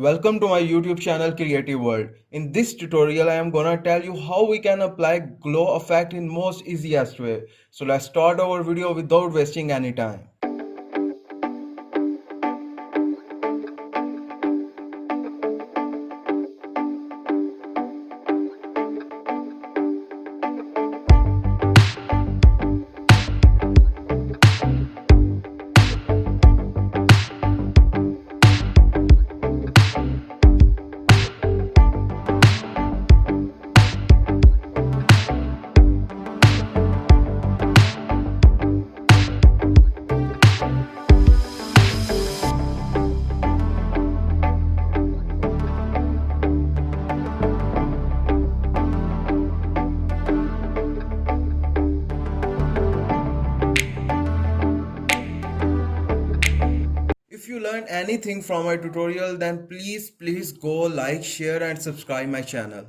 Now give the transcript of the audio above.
Welcome to my YouTube channel Creative World. In this tutorial I am gonna tell you how we can apply glow effect in most easiest way. So let's start our video without wasting any time. If you learned anything from my tutorial then please go like, share and subscribe my channel.